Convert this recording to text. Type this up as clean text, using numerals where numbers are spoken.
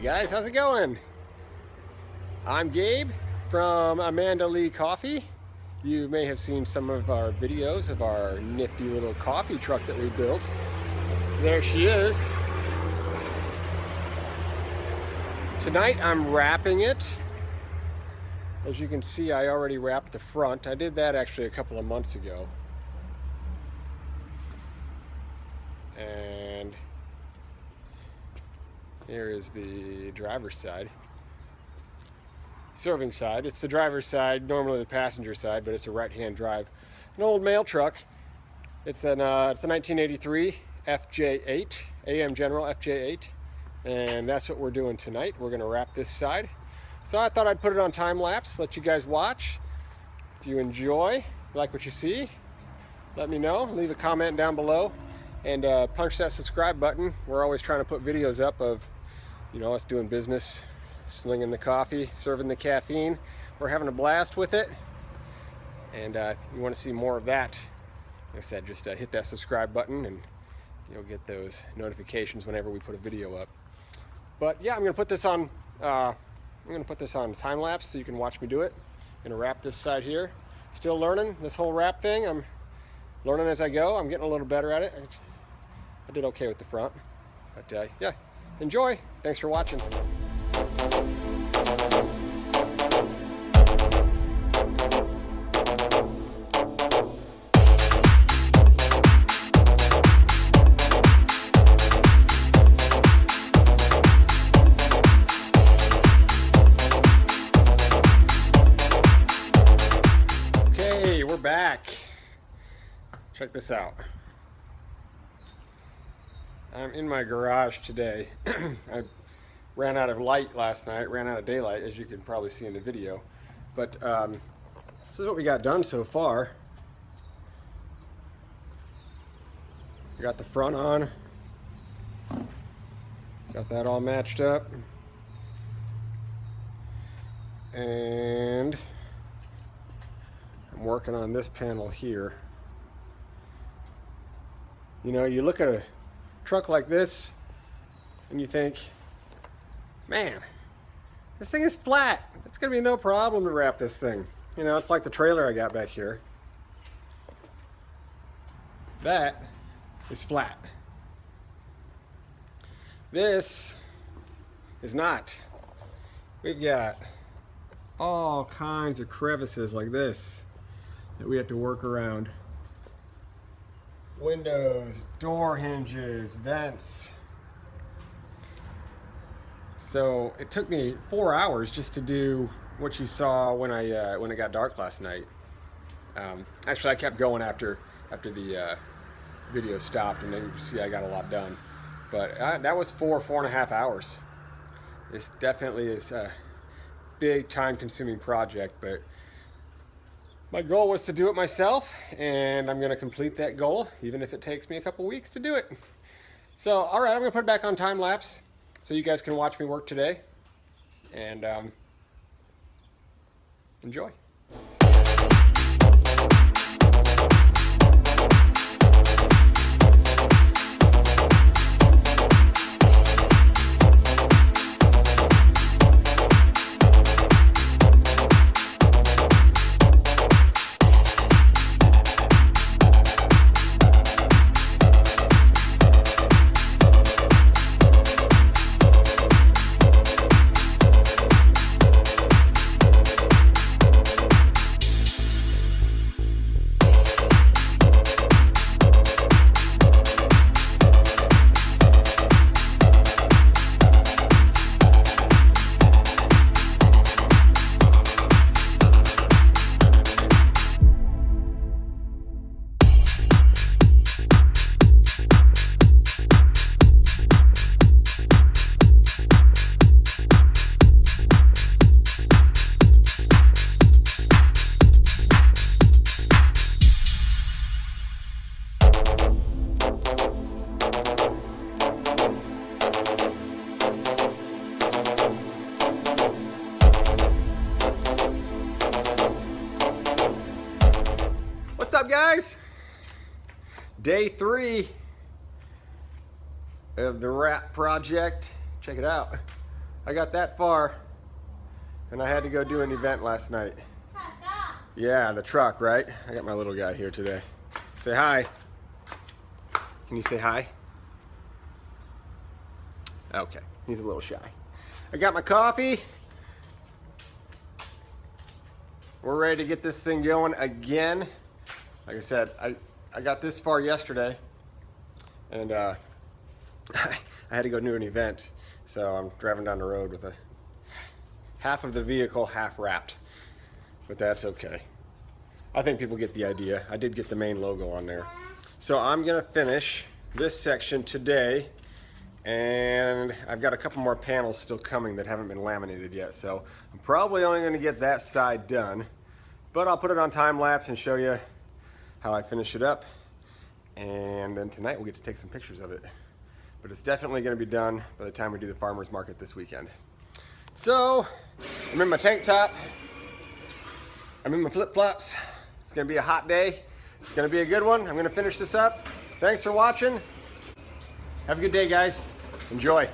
guys, how's it going? I'm Gabe from Amanda Lee Coffee. You may have seen some of our videos of our nifty little coffee truck that we built. There she is. Tonight I'm wrapping it. As you can see, I already wrapped the front. I did that actually a couple of months ago. And here is the driver's side. Serving side. It's the driver's side, normally the passenger side, but it's a right-hand drive. An old mail truck. It's a 1983 FJ8, AM General FJ8, and that's what we're doing tonight. We're going to wrap this side. So I thought I'd put it on time lapse, let you guys watch. If you enjoy, like what you see, let me know. Leave a comment down below, and punch that subscribe button. We're always trying to put videos up of, you know, us doing business, slinging the coffee, serving the caffeine. We're having a blast with it, and if you want to see more of that, like I said, just hit that subscribe button and you'll get those notifications whenever we put a video up. But yeah, I'm gonna put this on time lapse so you can watch me do it. I'm gonna wrap this side here. Still learning this whole wrap thing. I'm learning as I go. I'm getting a little better at it. I did okay with the front, but yeah, enjoy. Thanks for watching. Okay, we're back. Check this out. I'm in my garage today. I ran out of light last night, ran out of daylight, as you can probably see in the video. But this is what we got done so far. We got the front on. Got that all matched up. And I'm working on this panel here. You know, you look at a truck like this and you think, man, this thing is flat. It's gonna be no problem to wrap this thing. You know, it's like the trailer I got back here. That is flat. This is not. We've got all kinds of crevices like this that we have to work around. Windows, door hinges, vents. So it took me 4 hours just to do what you saw when it got dark last night. Actually, I kept going after the video stopped, and then you can see I got a lot done. But that was 4.5 hours. This definitely is a big time-consuming project, but my goal was to do it myself, and I'm going to complete that goal, even if it takes me a couple weeks to do it. So, all right, I'm going to put it back on time lapse so you guys can watch me work today, and enjoy. up, guys? Day 3 of the wrap project. Check it out. I got that far, and I had to go do an event last night. Yeah, the truck, right? I got my little guy here today. Say hi. Can you say hi? Okay, he's a little shy. I got my coffee. We're ready to get this thing going again. Like I said, I got this far yesterday, and I had to go do an event. So I'm driving down the road with half of the vehicle half wrapped, but that's okay. I think people get the idea. I did get the main logo on there. So I'm gonna finish this section today, and I've got a couple more panels still coming that haven't been laminated yet. So I'm probably only gonna get that side done, but I'll put it on time lapse and show you how I finish it up. And then tonight we'll get to take some pictures of it. But it's definitely gonna be done by the time we do the farmer's market this weekend. So, I'm in my tank top. I'm in my flip-flops. It's gonna be a hot day. It's gonna be a good one. I'm gonna finish this up. Thanks for watching. Have a good day, guys. Enjoy.